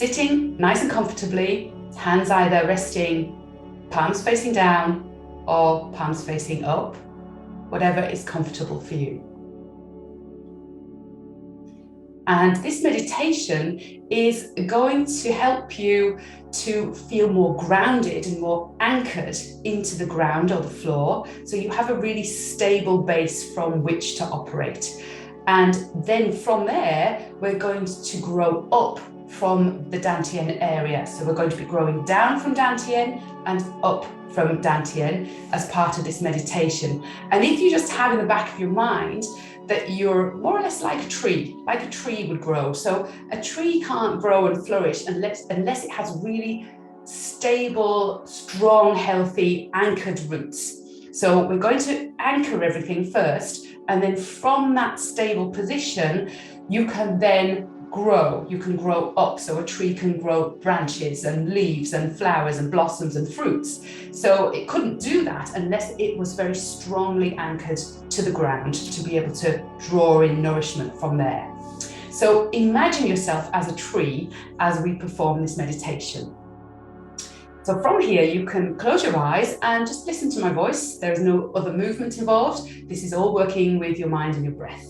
sitting nice and comfortably, hands either resting, palms facing down or palms facing up, whatever is comfortable for you. And this meditation is going to help you to feel more grounded and more anchored into the ground or the floor, so you have a really stable base from which to operate. And then from there, we're going to grow up from the Dantian area. So we're going to be growing down from Dantian and up from Dantian as part of this meditation. And if you just have in the back of your mind that you're more or less like a tree would grow. So a tree can't grow and flourish unless it has really stable, strong, healthy, anchored roots. So we're going to anchor everything first, and then from that stable position, you can then grow. You can grow up. So a tree can grow branches and leaves and flowers and blossoms and fruits. So it couldn't do that unless it was very strongly anchored to the ground to be able to draw in nourishment from there. So imagine yourself as a tree as we perform this meditation. So from here, you can close your eyes and just listen to my voice. There is no other movement involved. This is all working with your mind and your breath.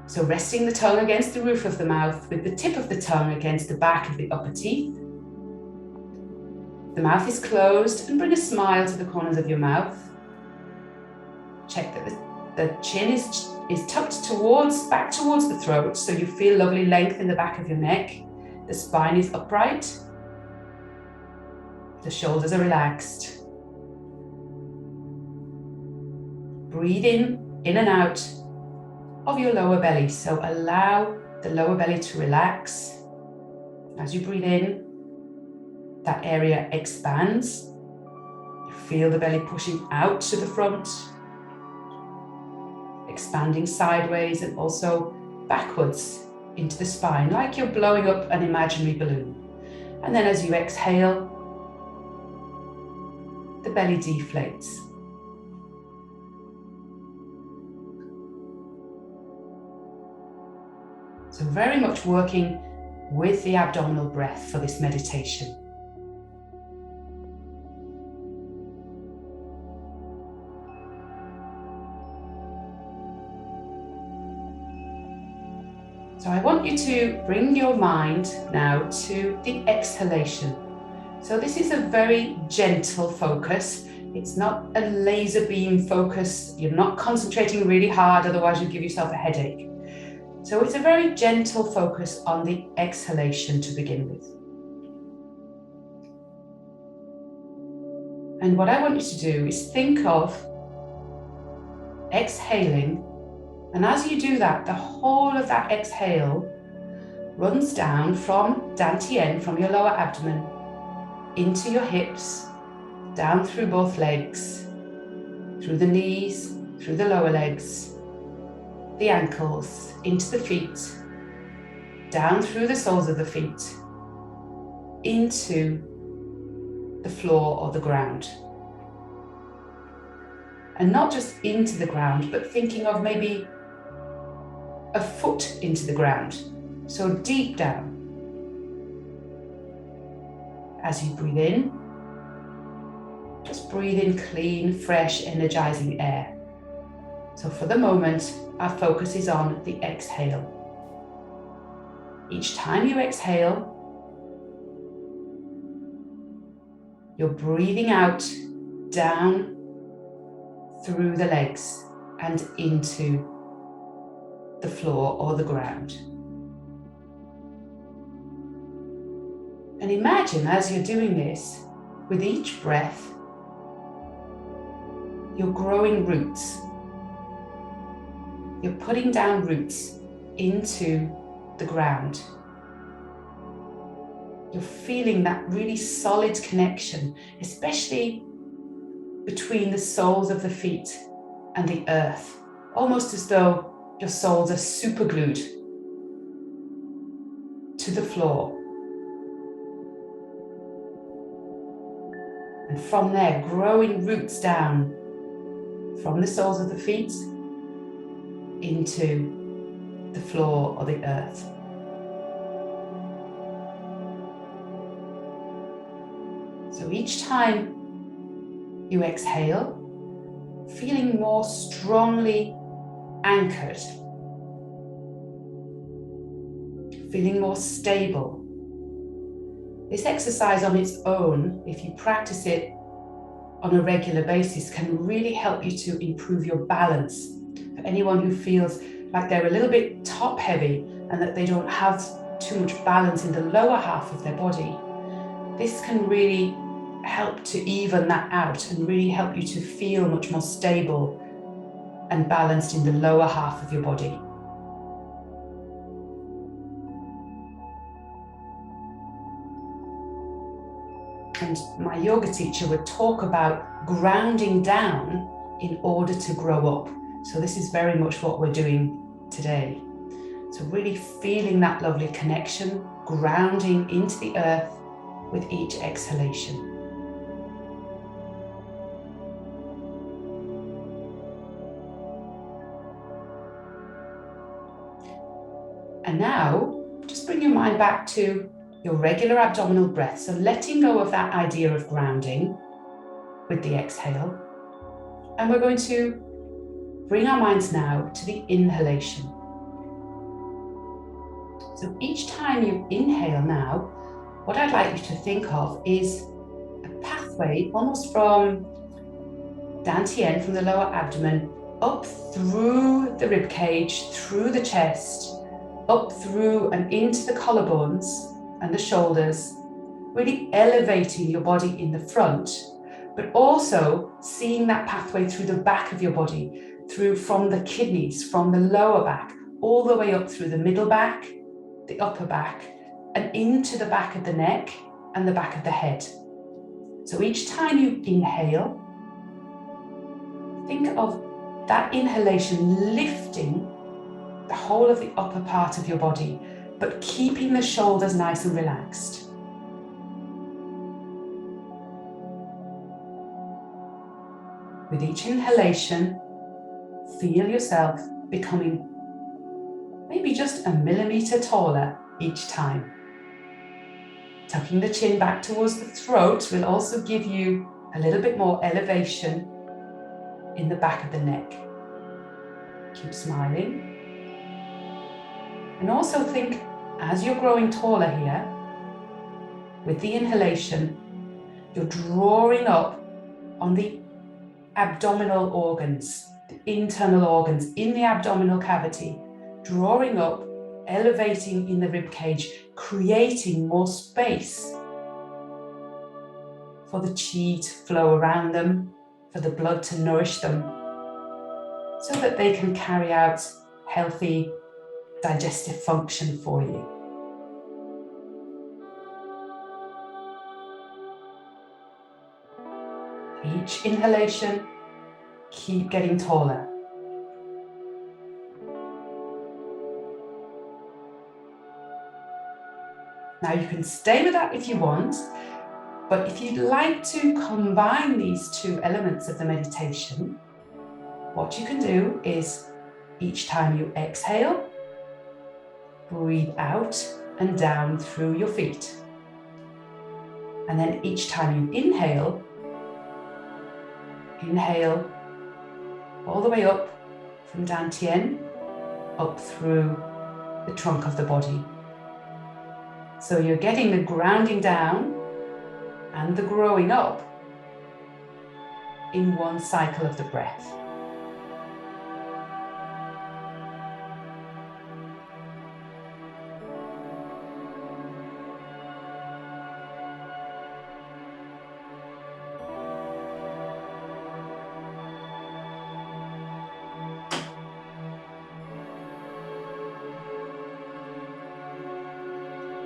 So resting the tongue against the roof of the mouth with the tip of the tongue against the back of the upper teeth. The mouth is closed, and bring a smile to the corners of your mouth. Check that the chin is tucked back towards the throat, so you feel lovely length in the back of your neck. The spine is upright. The shoulders are relaxed. Breathe in and out of your lower belly. So allow the lower belly to relax. As you breathe in, that area expands. You feel the belly pushing out to the front, expanding sideways and also backwards into the spine, like you're blowing up an imaginary balloon. And then as you exhale, the belly deflates. So very much working with the abdominal breath for this meditation. So I want you to bring your mind now to the exhalation. So this is a very gentle focus. It's not a laser beam focus. You're not concentrating really hard, otherwise you'll give yourself a headache. So it's a very gentle focus on the exhalation to begin with. And what I want you to do is think of exhaling. And as you do that, the whole of that exhale runs down from Dantian, from your lower abdomen, into your hips, down through both legs, through the knees, through the lower legs, the ankles, into the feet, down through the soles of the feet, into the floor or the ground. And not just into the ground, but thinking of maybe a foot into the ground, so deep down. As you breathe in, just breathe in clean, fresh, energizing air. So for the moment, our focus is on the exhale. Each time you exhale, you're breathing out down through the legs and into the floor or the ground. And imagine as you're doing this, with each breath, you're growing roots. You're putting down roots into the ground. You're feeling that really solid connection, especially between the soles of the feet and the earth, almost as though your soles are super glued to the floor. And from there, growing roots down from the soles of the feet into the floor or the earth. So each time you exhale, feeling more strongly anchored, feeling more stable. This exercise on its own, if you practice it on a regular basis, can really help you to improve your balance. For anyone who feels like they're a little bit top heavy and that they don't have too much balance in the lower half of their body, this can really help to even that out and really help you to feel much more stable and balanced in the lower half of your body. And my yoga teacher would talk about grounding down in order to grow up. So this is very much what we're doing today. So really feeling that lovely connection, grounding into the earth with each exhalation. And now, just bring your mind back to your regular abdominal breath. So letting go of that idea of grounding with the exhale. And we're going to bring our minds now to the inhalation. So each time you inhale now, what I'd like you to think of is a pathway almost from dantian, from the lower abdomen, up through the rib cage, through the chest, up through and into the collarbones and the shoulders, really elevating your body in the front, but also seeing that pathway through the back of your body, through from the kidneys, from the lower back, all the way up through the middle back, the upper back, and into the back of the neck and the back of the head. So each time you inhale, think of that inhalation lifting the whole of the upper part of your body, but keeping the shoulders nice and relaxed. With each inhalation, feel yourself becoming maybe just a millimeter taller each time. Tucking the chin back towards the throat will also give you a little bit more elevation in the back of the neck. Keep smiling. And also think, as you're growing taller here, with the inhalation, you're drawing up on the abdominal organs, the internal organs in the abdominal cavity, drawing up, elevating in the rib cage, creating more space for the chi to flow around them, for the blood to nourish them, so that they can carry out healthy digestive function for you. Each inhalation, keep getting taller. Now you can stay with that if you want, but if you'd like to combine these two elements of the meditation, what you can do is each time you exhale, breathe out and down through your feet. And then each time you inhale, inhale all the way up from dantian, up through the trunk of the body. So you're getting the grounding down and the growing up in one cycle of the breath.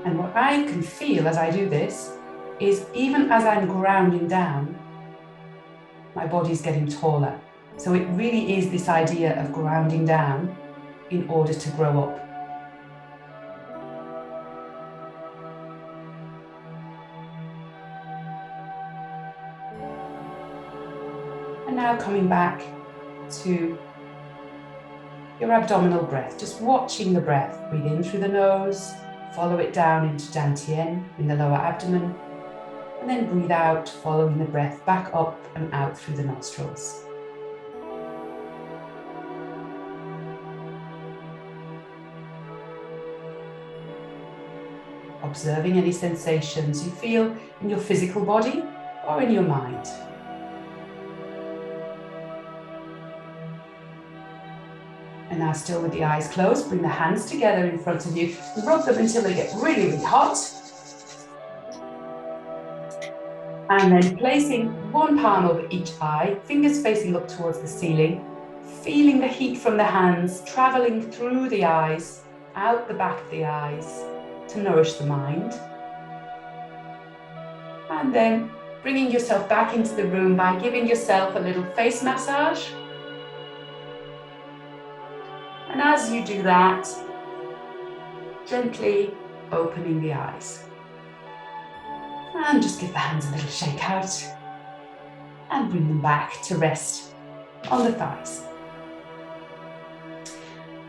And what I can feel as I do this is, even as I'm grounding down, my body's getting taller. So it really is this idea of grounding down in order to grow up. And now coming back to your abdominal breath, just watching the breath. Breathe in through the nose, follow it down into dantian in the lower abdomen, And then breathe out, following the breath back up and out through the nostrils. Observing any sensations you feel in your physical body or in your mind. And now, still with the eyes closed, bring the hands together in front of you and rub them until they get really, really hot. And then placing one palm over each eye, fingers facing up towards the ceiling, feeling the heat from the hands traveling through the eyes, out the back of the eyes to nourish the mind. And then bringing yourself back into the room by giving yourself a little face massage. And as you do that, gently opening the eyes. And just give the hands a little shake out and bring them back to rest on the thighs.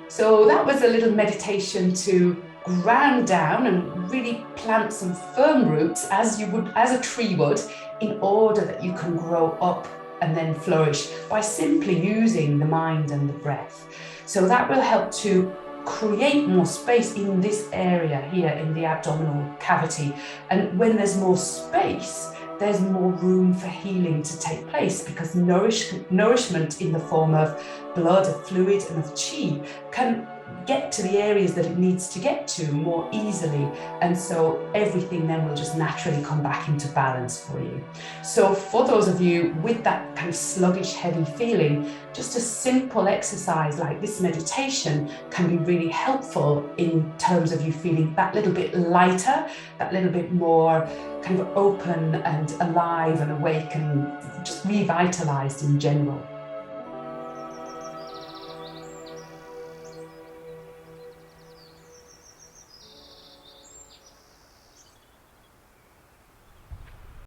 So that was a little meditation to ground down and really plant some firm roots as you would, as a tree would, in order that you can grow up and then flourish by simply using the mind and the breath. So that will help to create more space in this area here in the abdominal cavity. And when there's more space, there's more room for healing to take place, because nourishment in the form of blood, of fluid and of qi can get to the areas that it needs to get to more easily, and so everything then will just naturally come back into balance for you. So for those of you with that kind of sluggish, heavy feeling, just a simple exercise like this meditation can be really helpful in terms of you feeling that little bit lighter, that little bit more kind of open and alive and awake and just revitalized in general.